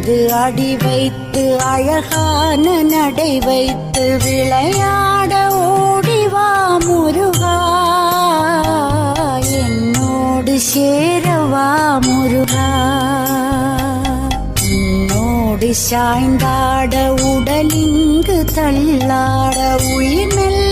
மீது அடி வைத்து அழகான நடை வைத்து விளையாட ஓடிவா முருகா, என்னோடு சேரவா முருகா. உன்னோடு சாய்ந்தாட உடலிங்கு தள்ளாட உயிர் மெல்ல